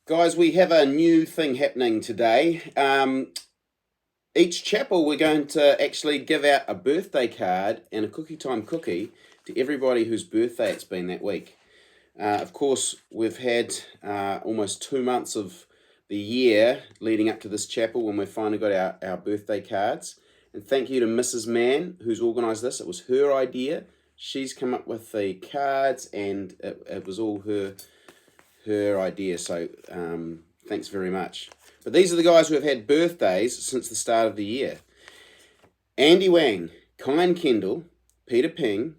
Guys, we have a new thing happening today. Each chapel, we're going to actually give out a birthday card and a cookie time cookie to everybody whose birthday it's been that week. Of course, we've had almost 2 months of the year leading up to this chapel when we finally got our birthday cards. And thank you to Mrs. Mann, who's organised this. It was her idea. She's come up with the cards, and it was all her idea, so thanks very much. But these are the guys who have had birthdays since the start of the year. Andy Wang, Kyan Kendall, Peter Ping,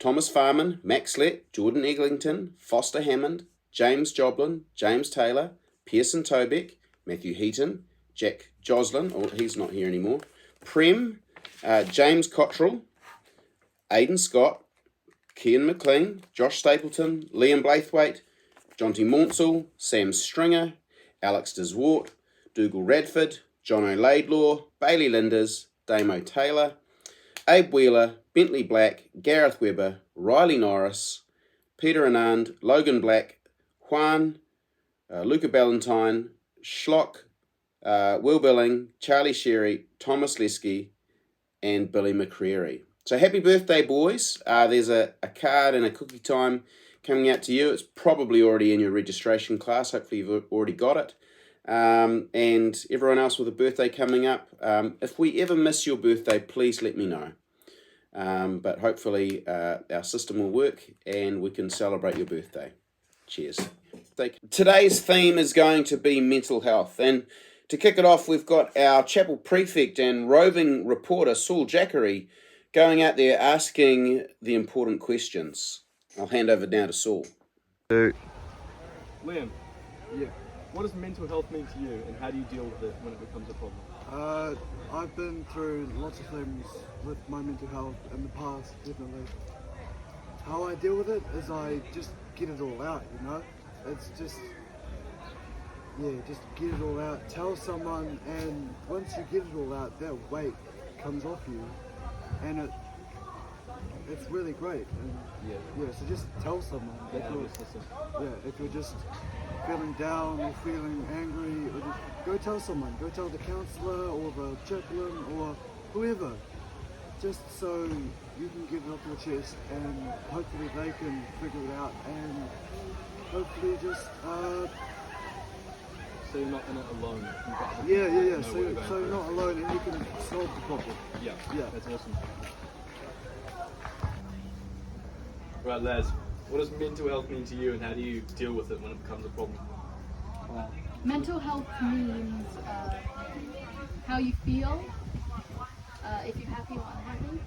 Thomas Farman, Max Lett, Jordan Eglinton, Foster Hammond, James Joblin, James Taylor, Pearson Tobeck, Matthew Heaton, Jack Joslin, he's not here anymore, Prem, James Cottrell, Aidan Scott, Kian McLean, Josh Stapleton, Liam Blaithwaite, Jonty Maunsell, Sam Stringer, Alex Deswart, Dougal Radford, Jono Laidlaw, Bailey Linders, Damo Taylor, Abe Wheeler, Bentley Black, Gareth Webber, Riley Norris, Peter Anand, Logan Black, Juan, Luca Ballantyne, Schlock, Will Billing, Charlie Sherry, Thomas Lesky, and Billy McCreary. So happy birthday, boys. There's a card and a cookie time coming out to you. It's probably already in your registration class. Hopefully you've already got it. And everyone else with a birthday coming up, if we ever miss your birthday, please let me know. But hopefully our system will work and we can celebrate your birthday. Cheers. Today's theme is going to be mental health. And to kick it off, we've got our chapel prefect and roving reporter, Saul Jackery, going out there asking the important questions. I'll hand over now to Saul. Liam, yeah, what does mental health mean to you, and how do you deal with it when it becomes a problem? I've been through lots of things with my mental health in the past, definitely. How I deal with it is I just get it all out, you know? It's just get it all out, tell someone, and once you get it all out, that weight comes off you, and it's really great. And so just tell someone. If you're just feeling down or feeling angry, or just go tell someone. Go tell the counsellor or the chaplain or whoever. Just so you can get it off your chest, and hopefully they can figure it out, and hopefully just So you're not in it alone. So you're not alone, and you can solve the problem. Yeah, that's awesome. Right, lads, what does mental health mean to you, and how do you deal with it when it becomes a problem? Mental health means how you feel, if you're happy or unhappy,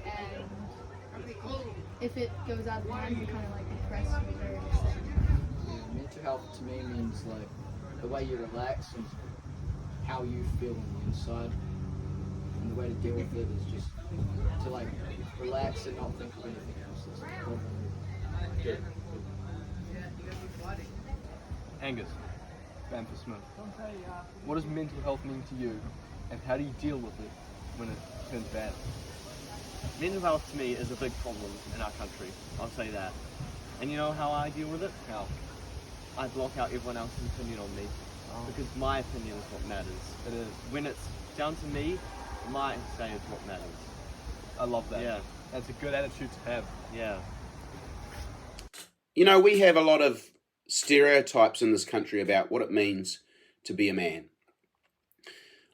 and if it goes out of hand, you're kind of like depressed or very upset. Mental health to me means like the way you relax and how you feel on the inside, and the way to deal with it is just to like relax and not think of anything else. That's the problem. Good. Angus, Bamford Smith, what does mental health mean to you, and how do you deal with it when it turns bad? Mental health to me is a big problem in our country, I'll say that. And you know how I deal with it? How? I block out everyone else's opinion on me, because my opinion is what matters. It is. When it's down to me, my say is what matters. I love that. Yeah. That's a good attitude to have. Yeah. You know, we have a lot of stereotypes in this country about what it means to be a man.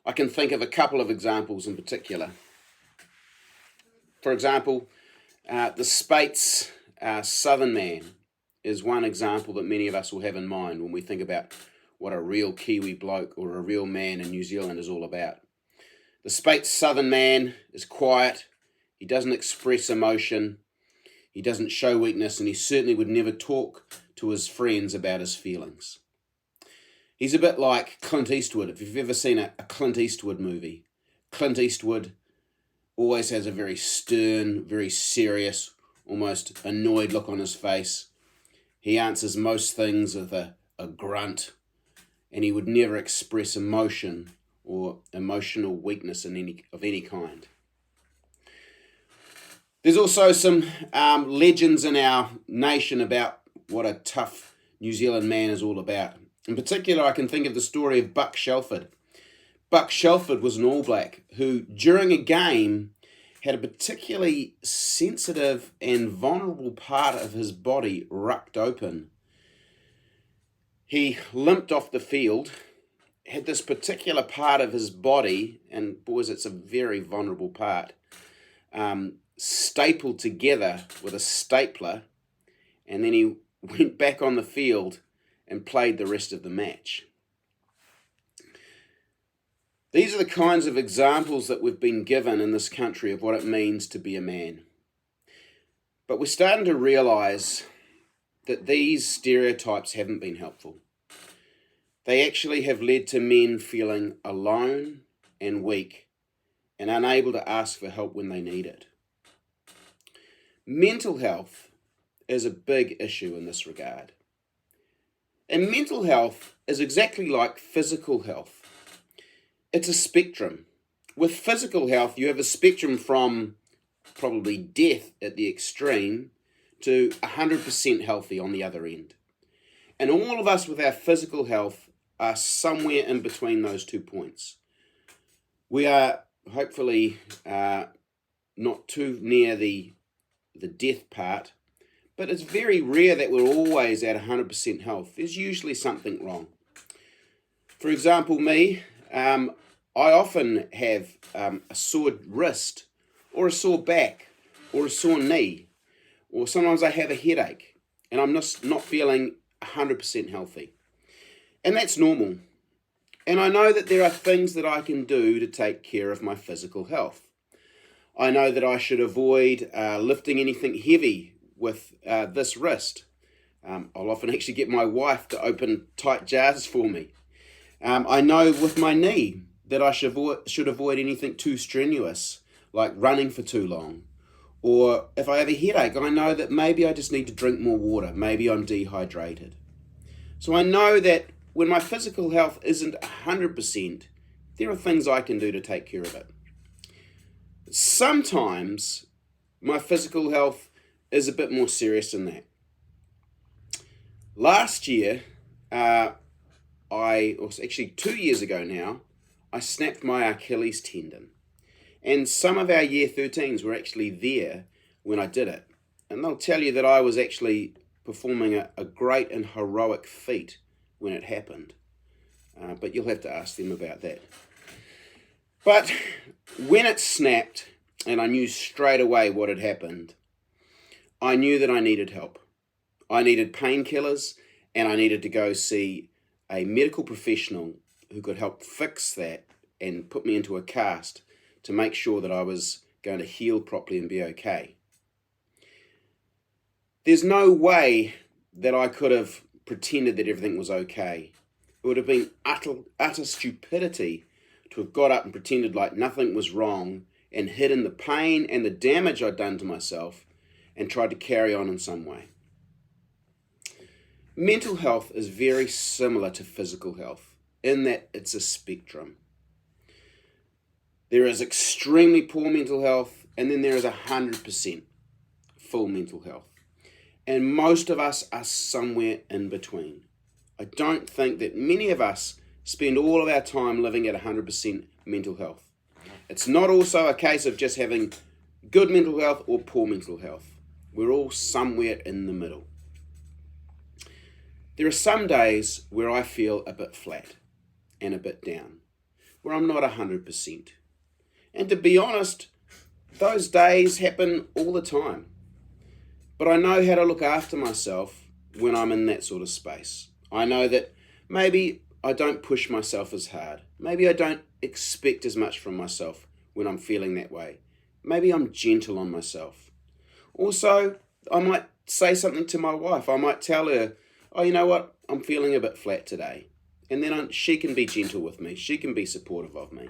I can think of a couple of examples in particular. For example, the Speight's Southern man is one example that many of us will have in mind when we think about what a real Kiwi bloke or a real man in New Zealand is all about. The Speight's Southern man is quiet, he doesn't express emotion, he doesn't show weakness, and he certainly would never talk to his friends about his feelings. He's a bit like Clint Eastwood. If you've ever seen a Clint Eastwood movie, Clint Eastwood always has a very stern, very serious, almost annoyed look on his face. He answers most things with a grunt, and he would never express emotion or emotional weakness of any kind. There's also some legends in our nation about what a tough New Zealand man is all about. In particular, I can think of the story of Buck Shelford. Buck Shelford was an All Black who, during a game, had a particularly sensitive and vulnerable part of his body rucked open. He limped off the field, had this particular part of his body, and boys, it's a very vulnerable part, stapled together with a stapler, and then he went back on the field and played the rest of the match. These are the kinds of examples that we've been given in this country of what it means to be a man. But we're starting to realise that these stereotypes haven't been helpful. They actually have led to men feeling alone and weak and unable to ask for help when they need it. Mental health is a big issue in this regard. And mental health is exactly like physical health. It's a spectrum. With physical health, you have a spectrum from probably death at the extreme to 100% healthy on the other end. And all of us with our physical health are somewhere in between those 2 points. We are hopefully not too near the death part, but it's very rare that we're always at 100% health. There's usually something wrong. For example, me, I often have a sore wrist or a sore back or a sore knee, or sometimes I have a headache and I'm just not feeling 100% healthy. And that's normal. And I know that there are things that I can do to take care of my physical health. I know that I should avoid lifting anything heavy with this wrist. I'll often actually get my wife to open tight jars for me. I know with my knee that I should avoid anything too strenuous, like running for too long. Or if I have a headache, I know that maybe I just need to drink more water. Maybe I'm dehydrated. So I know that when my physical health isn't 100%, there are things I can do to take care of it. Sometimes my physical health is a bit more serious than that. Last year, or actually 2 years ago now, I snapped my Achilles tendon. And some of our year 13s were actually there when I did it. And they'll tell you that I was actually performing a great and heroic feat when it happened. But you'll have to ask them about that. But when it snapped, and I knew straight away what had happened, I knew that I needed help. I needed painkillers, and I needed to go see a medical professional who could help fix that and put me into a cast to make sure that I was going to heal properly and be okay. There's no way that I could have pretended that everything was okay. It would have been utter stupidity to have got up and pretended like nothing was wrong and hidden the pain and the damage I'd done to myself and tried to carry on in some way. Mental health is very similar to physical health in that it's a spectrum. There is extremely poor mental health, and then there is 100% full mental health. And most of us are somewhere in between. I don't think that many of us spend all of our time living at 100% mental health. It's not also a case of just having good mental health or poor mental health. We're all somewhere in the middle. There are some days where I feel a bit flat and a bit down, where I'm not 100%. And to be honest, those days happen all the time. But I know how to look after myself when I'm in that sort of space. I know that maybe I don't push myself as hard. Maybe I don't expect as much from myself when I'm feeling that way. Maybe I'm gentle on myself. Also, I might say something to my wife. I might tell her, oh, you know what? I'm feeling a bit flat today. And then she can be gentle with me. She can be supportive of me.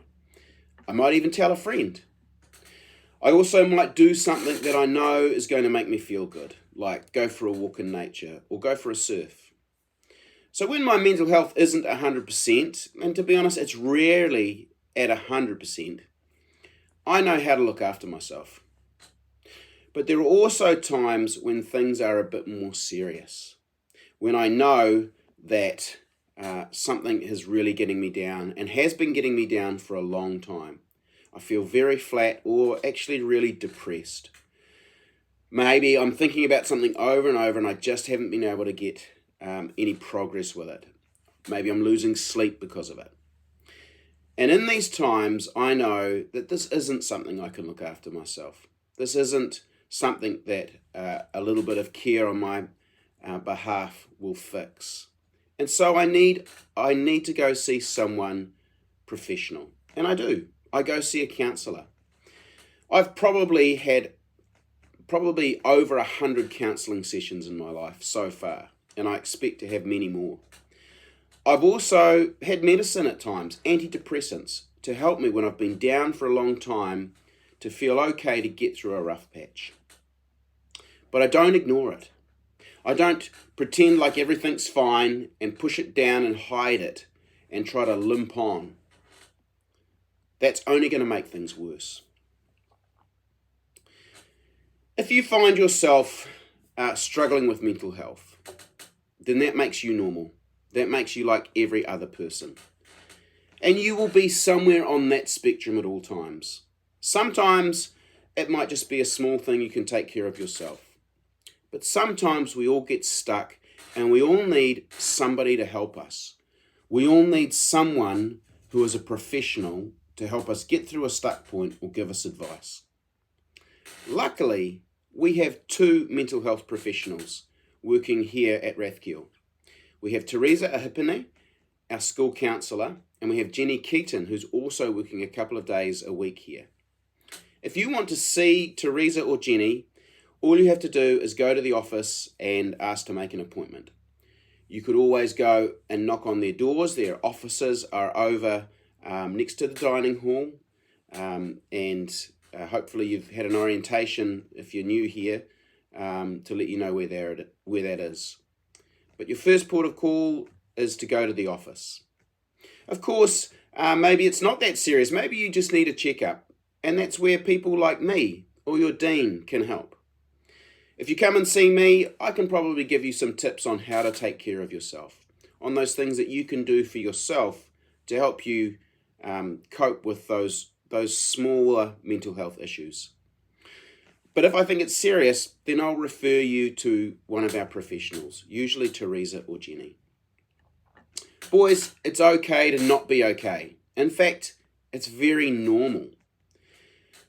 I might even tell a friend. I also might do something that I know is going to make me feel good, like go for a walk in nature or go for a surf. So when my mental health isn't 100%, and to be honest, it's rarely at 100%, I know how to look after myself. But there are also times when things are a bit more serious, when I know that something is really getting me down and has been getting me down for a long time. I feel very flat or actually really depressed. Maybe I'm thinking about something over and over and I just haven't been able to get any progress with it. Maybe I'm losing sleep because of it. And in these times, I know that this isn't something I can look after myself. This isn't something that a little bit of care on my behalf will fix. And so I need to go see someone professional. And I do. I go see a counsellor. I've probably had over 100 counselling sessions in my life so far, and I expect to have many more. I've also had medicine at times, antidepressants, to help me when I've been down for a long time to feel okay to get through a rough patch. But I don't ignore it. I don't pretend like everything's fine and push it down and hide it and try to limp on. That's only going to make things worse. If you find yourself struggling with mental health, then that makes you normal. That makes you like every other person. And you will be somewhere on that spectrum at all times. Sometimes it might just be a small thing you can take care of yourself. But sometimes we all get stuck and we all need somebody to help us. We all need someone who is a professional to help us get through a stuck point or give us advice. Luckily, we have 2 mental health professionals working here at Rathkiel. We have Teresa Ahipene, our school counsellor, and we have Jenny Keaton, who's also working a couple of days a week here. If you want to see Teresa or Jenny, all you have to do is go to the office and ask to make an appointment. You could always go and knock on their doors. Their offices are over next to the dining hall, and hopefully you've had an orientation if you're new here to let you know where that is. But your first port of call is to go to the office. Of course, maybe it's not that serious. Maybe you just need a checkup, and that's where people like me or your dean can help. If you come and see me, I can probably give you some tips on how to take care of yourself, on those things that you can do for yourself to help you cope with those smaller mental health issues. But if I think it's serious, then I'll refer you to one of our professionals, usually Teresa or Jenny. Boys, it's okay to not be okay. In fact, it's very normal.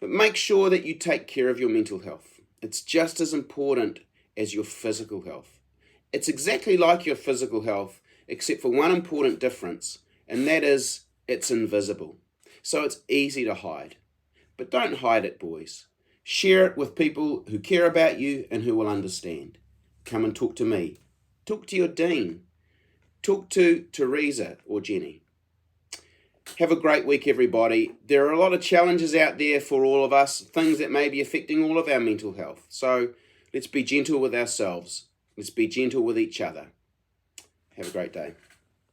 But make sure that you take care of your mental health. It's just as important as your physical health. It's exactly like your physical health, except for one important difference, and that is it's invisible. So it's easy to hide. But don't hide it, boys. Share it with people who care about you and who will understand. Come and talk to me. Talk to your dean. Talk to Teresa or Jenny. Have a great week, everybody. There are a lot of challenges out there for all of us, things that may be affecting all of our mental health. So let's be gentle with ourselves. Let's be gentle with each other. Have a great day.